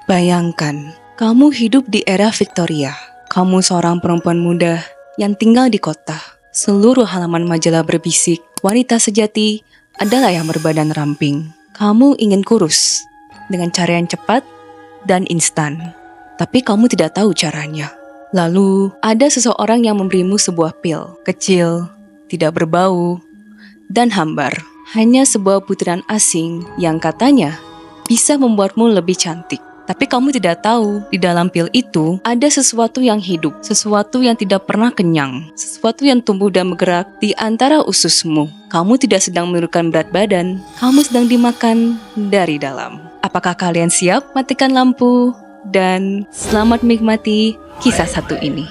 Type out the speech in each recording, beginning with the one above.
Bayangkan, kamu hidup di era Victoria. Kamu seorang perempuan muda yang tinggal di kota. Seluruh halaman majalah berbisik, wanita sejati adalah yang berbadan ramping. Kamu ingin kurus dengan cara yang cepat dan instan. Tapi kamu tidak tahu caranya. Lalu, ada seseorang yang memberimu sebuah pil, kecil, tidak berbau, dan hambar. Hanya sebuah butiran asing yang katanya bisa membuatmu lebih cantik. Tapi kamu tidak tahu, di dalam pil itu ada sesuatu yang hidup, sesuatu yang tidak pernah kenyang, sesuatu yang tumbuh dan bergerak di antara ususmu. Kamu tidak sedang menurunkan berat badan, kamu sedang dimakan dari dalam. Apakah kalian siap? Matikan lampu dan selamat menikmati kisah satu ini.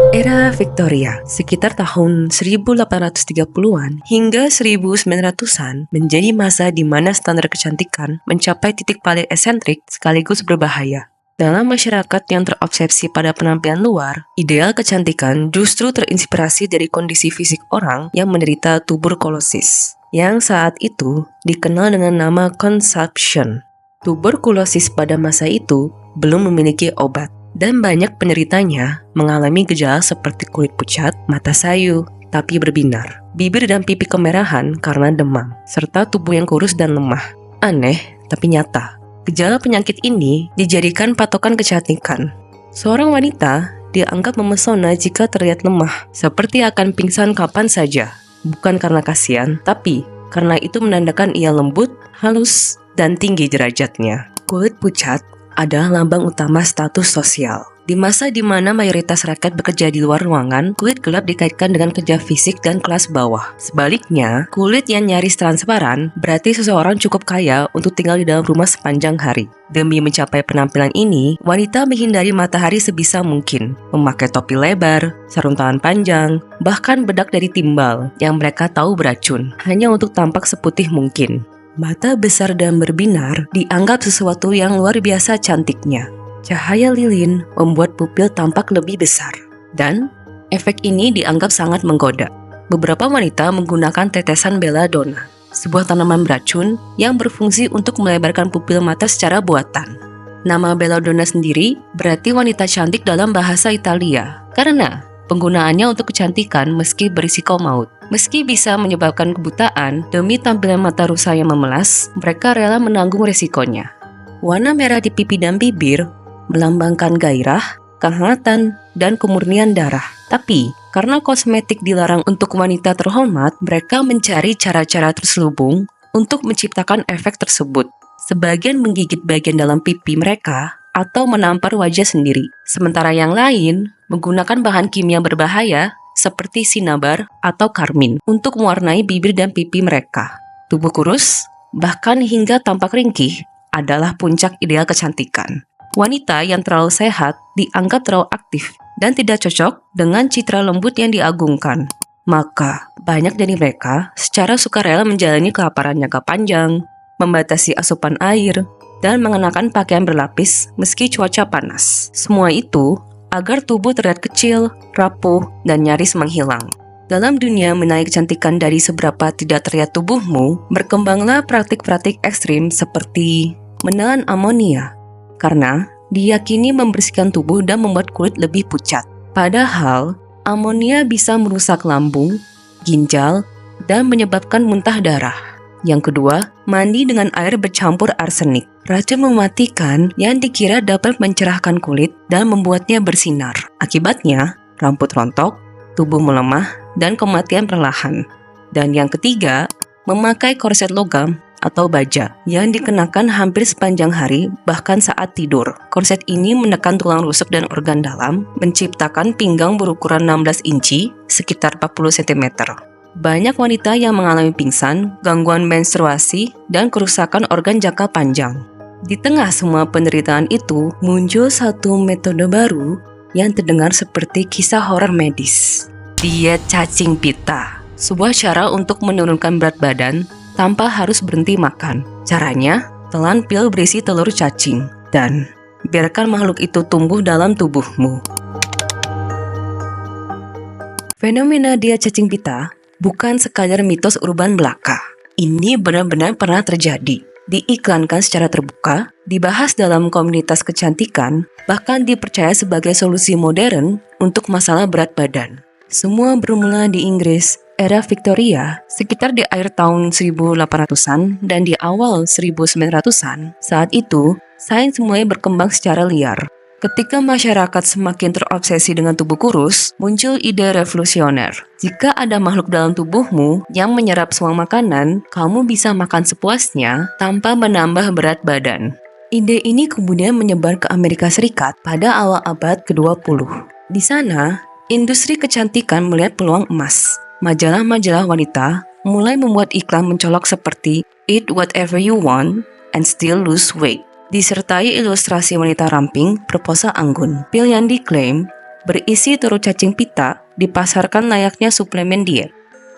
Era Victoria, sekitar tahun 1830-an hingga 1900-an menjadi masa di mana standar kecantikan mencapai titik paling eksentrik sekaligus berbahaya. Dalam masyarakat yang terobsesi pada penampilan luar, ideal kecantikan justru terinspirasi dari kondisi fisik orang yang menderita tuberkulosis, yang saat itu dikenal dengan nama consumption. Tuberkulosis pada masa itu belum memiliki obat. Dan banyak penderitanya mengalami gejala seperti kulit pucat, mata sayu, tapi berbinar, bibir dan pipi kemerahan karena demam, serta tubuh yang kurus dan lemah. Aneh, tapi nyata. Gejala penyakit ini dijadikan patokan kecantikan. Seorang wanita dianggap memesona jika terlihat lemah, seperti akan pingsan kapan saja. Bukan karena kasihan, tapi karena itu menandakan ia lembut, halus, dan tinggi derajatnya. Kulit pucat adalah lambang utama status sosial. Di masa di mana mayoritas rakyat bekerja di luar ruangan, kulit gelap dikaitkan dengan kerja fisik dan kelas bawah. Sebaliknya, kulit yang nyaris transparan berarti seseorang cukup kaya untuk tinggal di dalam rumah sepanjang hari. Demi mencapai penampilan ini, wanita menghindari matahari sebisa mungkin, memakai topi lebar, sarung tangan panjang, bahkan bedak dari timbal yang mereka tahu beracun, hanya untuk tampak seputih mungkin. Mata besar dan berbinar dianggap sesuatu yang luar biasa cantiknya. Cahaya lilin membuat pupil tampak lebih besar. Dan efek ini dianggap sangat menggoda. Beberapa wanita menggunakan tetesan belladonna, sebuah tanaman beracun yang berfungsi untuk melebarkan pupil mata secara buatan. Nama belladonna sendiri berarti wanita cantik dalam bahasa Italia, karena penggunaannya untuk kecantikan meski berisiko maut. Meski bisa menyebabkan kebutaan, demi tampilan mata rusa yang memelas, mereka rela menanggung resikonya. Warna merah di pipi dan bibir melambangkan gairah, kehangatan, dan kemurnian darah. Tapi, karena kosmetik dilarang untuk wanita terhormat, mereka mencari cara-cara terselubung untuk menciptakan efek tersebut. Sebagian menggigit bagian dalam pipi mereka atau menampar wajah sendiri. Sementara yang lain menggunakan bahan kimia berbahaya seperti sinabar atau karmin untuk mewarnai bibir dan pipi mereka. Tubuh kurus, bahkan hingga tampak ringkih, adalah puncak ideal kecantikan. Wanita yang terlalu sehat dianggap terlalu aktif dan tidak cocok dengan citra lembut yang diagungkan. Maka, banyak dari mereka secara sukarela menjalani kelaparan jangka panjang, membatasi asupan air, dan mengenakan pakaian berlapis meski cuaca panas. Semua itu agar tubuh terlihat kecil, rapuh, dan nyaris menghilang. Dalam dunia menaik kecantikan dari seberapa tidak terlihat tubuhmu, berkembanglah praktik-praktik ekstrim seperti menelan amonia, karena diyakini membersihkan tubuh dan membuat kulit lebih pucat. Padahal, amonia bisa merusak lambung, ginjal, dan menyebabkan muntah darah. Yang kedua, mandi dengan air bercampur arsenik. Racun mematikan yang dikira dapat mencerahkan kulit dan membuatnya bersinar. Akibatnya, rambut rontok, tubuh melemah, dan kematian perlahan. Dan yang ketiga, memakai korset logam atau baja yang dikenakan hampir sepanjang hari, bahkan saat tidur. Korset ini menekan tulang rusuk dan organ dalam, menciptakan pinggang berukuran 16 inci, sekitar 40 cm. Banyak wanita yang mengalami pingsan, gangguan menstruasi, dan kerusakan organ jangka panjang. Di tengah semua penderitaan itu, muncul satu metode baru yang terdengar seperti kisah horor medis. Diet cacing pita, sebuah cara untuk menurunkan berat badan tanpa harus berhenti makan. Caranya, telan pil berisi telur cacing, dan biarkan makhluk itu tumbuh dalam tubuhmu. Fenomena diet cacing pita bukan sekadar mitos urban belaka. Ini benar-benar pernah terjadi. Diiklankan secara terbuka, dibahas dalam komunitas kecantikan, bahkan dipercaya sebagai solusi modern untuk masalah berat badan. Semua bermula di Inggris, era Victoria, sekitar di akhir tahun 1800-an dan di awal 1900-an. Saat itu, sains mulai berkembang secara liar. Ketika masyarakat semakin terobsesi dengan tubuh kurus, muncul ide revolusioner. Jika ada makhluk dalam tubuhmu yang menyerap semua makanan, kamu bisa makan sepuasnya tanpa menambah berat badan. Ide ini kemudian menyebar ke Amerika Serikat pada awal abad ke-20. Di sana, industri kecantikan melihat peluang emas. Majalah-majalah wanita mulai membuat iklan mencolok seperti "Eat whatever you want and still lose weight", disertai ilustrasi wanita ramping berpose anggun. Pil yang diklaim berisi telur cacing pita dipasarkan layaknya suplemen diet.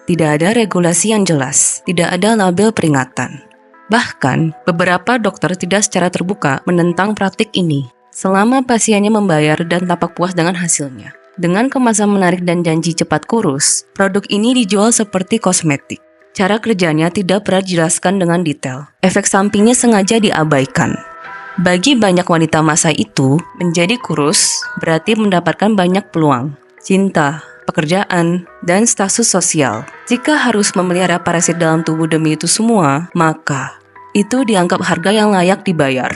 Tidak ada regulasi yang jelas, tidak ada label peringatan. Bahkan, beberapa dokter tidak secara terbuka menentang praktik ini, selama pasiennya membayar dan tampak puas dengan hasilnya. Dengan kemasan menarik dan janji cepat kurus, produk ini dijual seperti kosmetik. Cara kerjanya tidak pernah dijelaskan dengan detail. Efek sampingnya sengaja diabaikan. Bagi banyak wanita masa itu, menjadi kurus berarti mendapatkan banyak peluang, cinta, pekerjaan, dan status sosial. Jika harus memelihara parasit dalam tubuh demi itu semua, maka itu dianggap harga yang layak dibayar.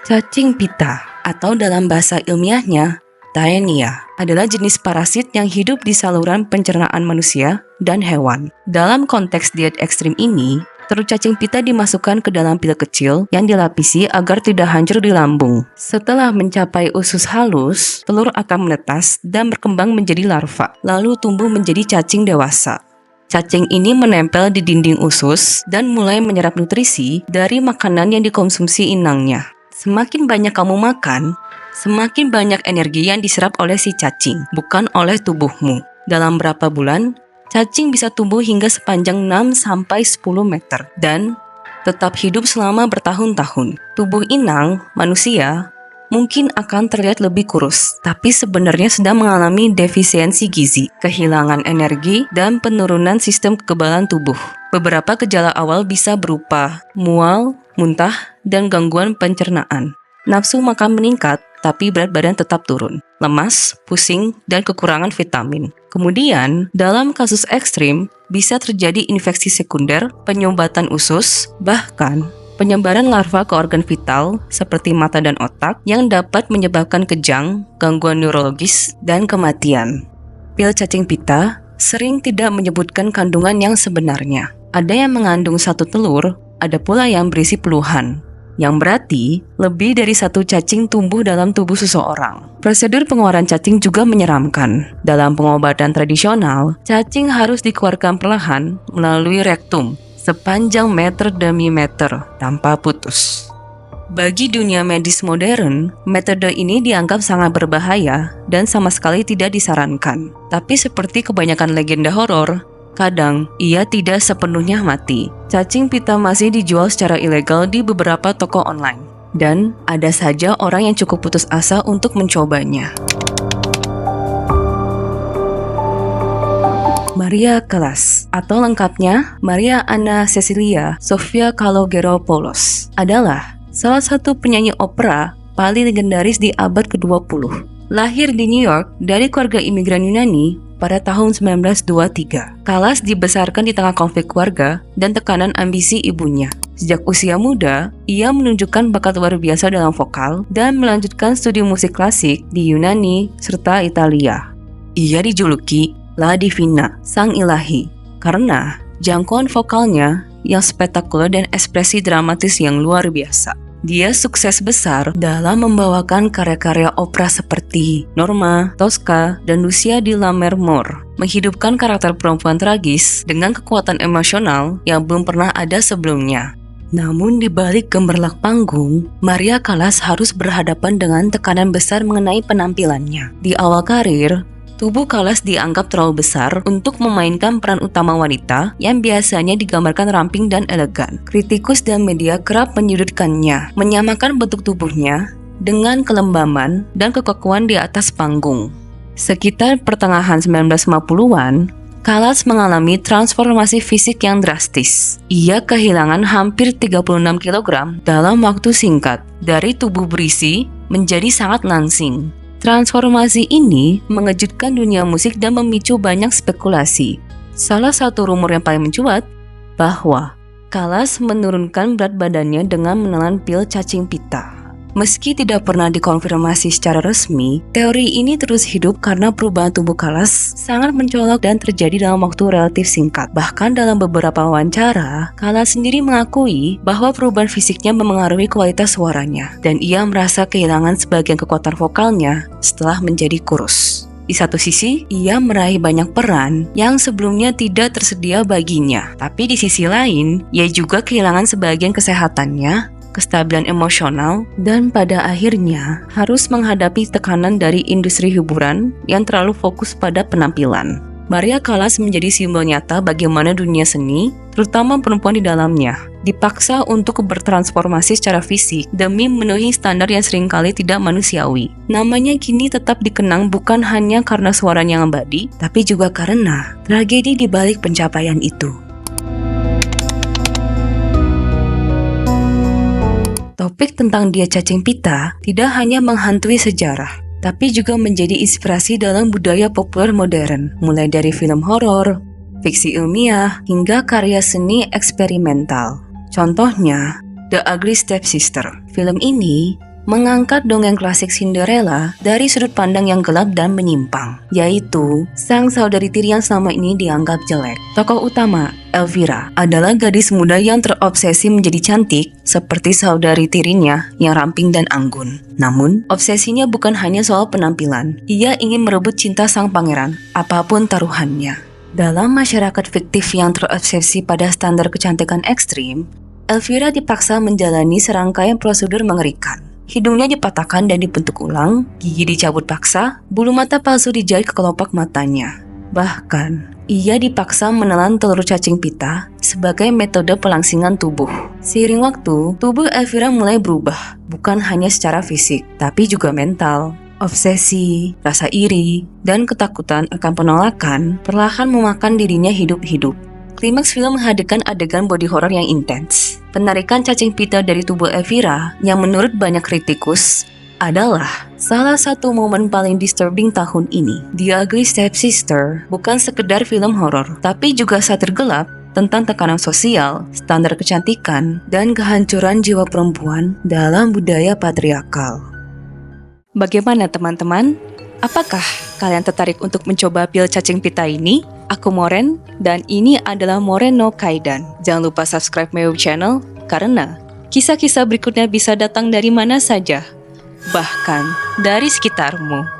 Cacing pita, atau dalam bahasa ilmiahnya, Taenia, adalah jenis parasit yang hidup di saluran pencernaan manusia dan hewan. Dalam konteks diet ekstrim ini, telur cacing pita dimasukkan ke dalam pil kecil yang dilapisi agar tidak hancur di lambung. Setelah mencapai usus halus, telur akan menetas dan berkembang menjadi larva, lalu tumbuh menjadi cacing dewasa. Cacing ini menempel di dinding usus dan mulai menyerap nutrisi dari makanan yang dikonsumsi inangnya. Semakin banyak kamu makan, semakin banyak energi yang diserap oleh si cacing, bukan oleh tubuhmu. Dalam berapa bulan, cacing bisa tumbuh hingga sepanjang 6-10 meter dan tetap hidup selama bertahun-tahun. Tubuh inang, manusia, mungkin akan terlihat lebih kurus, tapi sebenarnya sedang mengalami defisiensi gizi, kehilangan energi, dan penurunan sistem kekebalan tubuh. Beberapa gejala awal bisa berupa mual, muntah, dan gangguan pencernaan. Nafsu makan meningkat, tapi berat badan tetap turun, lemas, pusing, dan kekurangan vitamin. Kemudian, dalam kasus ekstrim, bisa terjadi infeksi sekunder, penyumbatan usus, bahkan penyebaran larva ke organ vital seperti mata dan otak yang dapat menyebabkan kejang, gangguan neurologis, dan kematian. Pil cacing pita sering tidak menyebutkan kandungan yang sebenarnya. Ada yang mengandung 1 telur, ada pula yang berisi puluhan, yang berarti lebih dari 1 cacing tumbuh dalam tubuh seseorang. Prosedur pengeluaran cacing juga menyeramkan. Dalam pengobatan tradisional, cacing harus dikeluarkan perlahan melalui rektum sepanjang meter demi meter tanpa putus. Bagi dunia medis modern, metode ini dianggap sangat berbahaya dan sama sekali tidak disarankan. Tapi seperti kebanyakan legenda horor, kadang ia tidak sepenuhnya mati. Cacing pita masih dijual secara ilegal di beberapa toko online, dan ada saja orang yang cukup putus asa untuk mencobanya. Maria Callas, atau lengkapnya Maria Anna Cecilia Sofia Kalogeropoulos, adalah salah satu penyanyi opera paling legendaris di abad ke-20. Lahir di New York dari keluarga imigran Yunani pada tahun 1923. Callas dibesarkan di tengah konflik keluarga dan tekanan ambisi ibunya. Sejak usia muda, ia menunjukkan bakat luar biasa dalam vokal dan melanjutkan studi musik klasik di Yunani serta Italia. Ia dijuluki La Divina, Sang Ilahi, karena jangkauan vokalnya yang spektakuler dan ekspresi dramatis yang luar biasa. Dia sukses besar dalam membawakan karya-karya opera seperti Norma, Tosca, dan Lucia di Lammermoor, menghidupkan karakter perempuan tragis dengan kekuatan emosional yang belum pernah ada sebelumnya. Namun di balik gemerlap panggung, Maria Callas harus berhadapan dengan tekanan besar mengenai penampilannya. Di awal karir, tubuh Callas dianggap terlalu besar untuk memainkan peran utama wanita yang biasanya digambarkan ramping dan elegan. Kritikus dan media kerap menyudutkannya, menyamakan bentuk tubuhnya dengan kelembaman dan kekekuan di atas panggung. Sekitar pertengahan 1950-an, Callas mengalami transformasi fisik yang drastis. Ia kehilangan hampir 36 kg dalam waktu singkat, dari tubuh berisi menjadi sangat langsing. Transformasi ini mengejutkan dunia musik dan memicu banyak spekulasi. Salah satu rumor yang paling mencuat bahwa Callas menurunkan berat badannya dengan menelan pil cacing pita. Meski tidak pernah dikonfirmasi secara resmi, teori ini terus hidup karena perubahan tubuh Callas sangat mencolok dan terjadi dalam waktu relatif singkat. Bahkan dalam beberapa wawancara, Callas sendiri mengakui bahwa perubahan fisiknya memengaruhi kualitas suaranya, dan ia merasa kehilangan sebagian kekuatan vokalnya setelah menjadi kurus. Di satu sisi, ia meraih banyak peran yang sebelumnya tidak tersedia baginya. Tapi di sisi lain, ia juga kehilangan sebagian kesehatannya, kestabilan emosional, dan pada akhirnya harus menghadapi tekanan dari industri hiburan yang terlalu fokus pada penampilan. Maria Callas menjadi simbol nyata bagaimana dunia seni, terutama perempuan di dalamnya, dipaksa untuk bertransformasi secara fisik demi memenuhi standar yang seringkali tidak manusiawi. Namanya kini tetap dikenang bukan hanya karena suaranya yang abadi, tapi juga karena tragedi di balik pencapaian itu. Topik tentang dia cacing pita tidak hanya menghantui sejarah, tapi juga menjadi inspirasi dalam budaya populer modern, mulai dari film horor, fiksi ilmiah, hingga karya seni eksperimental. Contohnya, The Ugly Stepsister. Film ini mengangkat dongeng klasik Cinderella dari sudut pandang yang gelap dan menyimpang, yaitu sang saudari tiri yang selama ini dianggap jelek. Tokoh utama, Elvira, adalah gadis muda yang terobsesi menjadi cantik seperti saudari tirinya yang ramping dan anggun. Namun, obsesinya bukan hanya soal penampilan. Ia ingin merebut cinta sang pangeran, apapun taruhannya. Dalam masyarakat fiktif yang terobsesi pada standar kecantikan ekstrim, Elvira dipaksa menjalani serangkaian prosedur mengerikan. Hidungnya dipatahkan dan dibentuk ulang, gigi dicabut paksa, bulu mata palsu dijahit ke kelopak matanya. Bahkan, ia dipaksa menelan telur cacing pita sebagai metode pelangsingan tubuh. Seiring waktu, tubuh Elvira mulai berubah, bukan hanya secara fisik, tapi juga mental. Obsesi, rasa iri, dan ketakutan akan penolakan perlahan memakan dirinya hidup-hidup. Klimaks film menghadirkan adegan body horror yang intens. Penarikan cacing pita dari tubuh Elvira yang menurut banyak kritikus adalah salah satu momen paling disturbing tahun ini. The Ugly Stepsister bukan sekedar film horor, tapi juga satir gelap tentang tekanan sosial, standar kecantikan, dan kehancuran jiwa perempuan dalam budaya patriarkal. Bagaimana teman-teman? Apakah kalian tertarik untuk mencoba pil cacing pita ini? Aku Moren, dan ini adalah Moren no Kaidan. Jangan lupa subscribe my YouTube channel, karena kisah-kisah berikutnya bisa datang dari mana saja, bahkan dari sekitarmu.